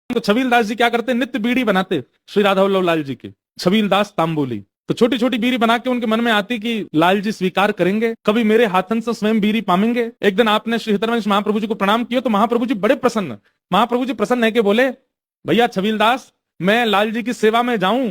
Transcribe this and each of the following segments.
तो छबीलदास जी क्या करते, नित्य बीड़ी बनाते श्री राधा वल्लभ लाल जी की, छबीलदास तांबोली। तो छोटी छोटी बीड़ी बना के उनके मन में आती कि लाल जी स्वीकार करेंगे, कभी मेरे हाथन से स्वयं बीड़ी पामेंगे। एक दिन आपने श्री हितरवंश महाप्रभु जी को प्रणाम किया तो महाप्रभु जी बड़े प्रसन्न, महाप्रभु जी प्रसन्न है कि बोले भैया छबीलदास, मैं लाल जी की सेवा में जाऊं,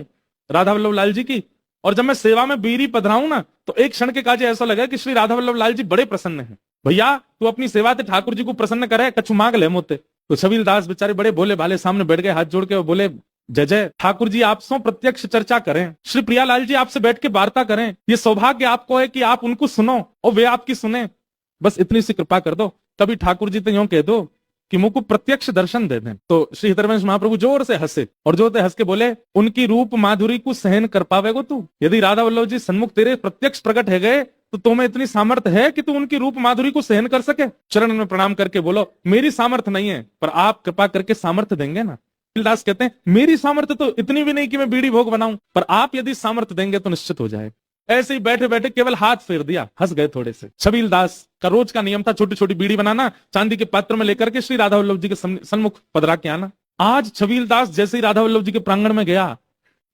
राधा वल्लभ लाल जी की, और जब मैं सेवा में बीड़ी पधराऊं ना तो एक क्षण के काजे ऐसा लगा कि श्री राधा वल्लभ लाल जी बड़े प्रसन्न हैं। भैया तू अपनी सेवा से ठाकुर जी को प्रसन्न करे, कछु मांग ले मोते। तो छबीलदास बेचारे बड़े भोले भाले सामने बैठ गए, हाथ जोड़ के बोले जय जय ठाकुर जी, आपसे प्रत्यक्ष चर्चा करें, श्री प्रियालाल जी आपसे बैठ के वार्ता करें, ये सौभाग्य आपको है कि आप उनको सुनो और वे आपकी सुने, बस इतनी सी कृपा कर दो। तभी ठाकुर जी तो यूं कह दो कि मुझको प्रत्यक्ष दर्शन दे दें। तो श्री हितरवंश महाप्रभु जोर से हंसे और जोर से हंस के बोले, उनकी रूप माधुरी को सहन कर पावेगो तू? यदि राधा वल्लभ जी सन्मुख तेरे प्रत्यक्ष प्रकट है गए तो तुम्हें इतनी सामर्थ्य है कि तू उनकी रूप माधुरी को सहन कर सके? चरण में प्रणाम करके बोलो, मेरी सामर्थ्य नहीं है, पर आप कृपा करके सामर्थ्य देंगे ना। दास कहते हैं, मेरी सामर्थ्य तो इतनी भी नहीं कि मैं बीड़ी भोग बनाऊं, पर आप यदि सामर्थ्य देंगे तो निश्चित हो जाए। ऐसे ही बैठे बैठे केवल हाथ फेर दिया, हंस गए थोड़े से। छबीलदास का रोज का नियम था छोटी छोटी बीड़ी बनाना, चांदी के पात्र में लेकर के श्री राधा वल्लभ जी के सन्मुख पधरा के आना। आज छबीलदास जैसे ही राधा वल्लभ जी के प्रांगण में गया,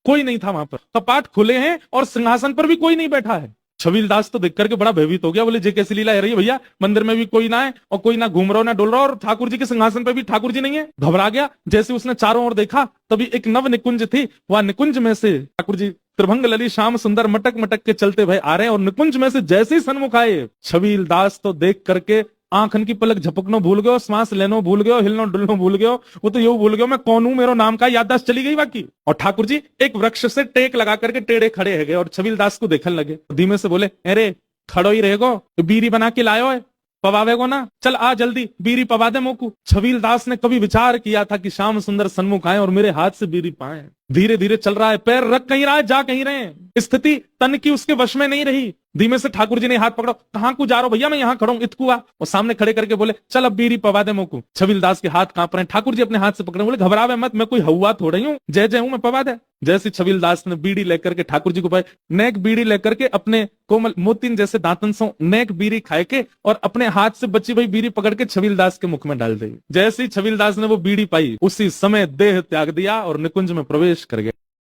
कोई नहीं था वहां पर, कपाट खुले हैं और सिंहासन पर भी कोई नहीं बैठा है। छबीलदास तो देख करके बड़ा भयभीत हो गया, बोले जे कैसी लीला है रही है भैया, मंदिर में भी कोई ना है और कोई ना घूम रहा ना डोल रहा, और ठाकुर जी के सिंहासन पर भी ठाकुर जी नहीं है। घबरा गया। जैसे उसने चारों ओर देखा तभी एक नव निकुंज थी, वह निकुंज में से ठाकुर जी त्रिभंग लली श्याम सुंदर मटक मटक के चलते भय आ रहे हैं, और निकुंज में से जैसे ही सन्मुख आए, छबीलदास तो देख करके आंखन की पलक झपकनो भूल गयो, सांस लेनो भूल गयो, हिलनो डुलनो भूल गयो, वो तो यूं भूल गयो मैं कौन हूं, मेरा नाम का याददाश्त चली गई बाकी। और ठाकुर जी एक वृक्ष से टेक लगा करके टेढ़े खड़े है गए और छबीलदास को देखने लगे। धीमे से बोले, अरे खड़ो ही रहेगो, बीरी बना के लायो है, पवावेगो ना, चल आ जल्दी बीरी पवा दे मोकू। छबीलदास ने कभी विचार किया था कि श्याम सुंदर सन्मुख आए और मेरे हाथ से बीरी पाए? धीरे धीरे चल रहा है, पैर रख कहीं रहा है, जा कहीं रहे, स्थिति तन की उसके वश में नहीं रही। धीमे से ठाकुर जी ने हाथ पकड़ो, कहां को जा रहा हो भैया, मैं यहाँ खड़ा हूं इतकू आ, और सामने खड़े करके बोले चल अब बीरी पवा दे मोकू। छबीलदास के हाथ कांप रहे हैं, ठाकुर जी अपने हाथ से पकड़े, बोले घबरावे मत, मैं कोई हवा थोड़ा ही हूं, जय जय हूं, मैं पवा दे। जैसे छबीलदास ने बीड़ी लेकर के ठाकुर जी को पाए, नेक बीड़ी लेकर के अपने कोमल मोतिन जैसे दांतन से नेक बीड़ी खाए के और अपने हाथ से बची हुई बीड़ी पकड़ के छबीलदास के मुख में डाल दी। जैसे ही छबीलदास ने वो बीड़ी पाई, उसी समय देह त्याग दिया और निकुंज में प्रवेश कर गया।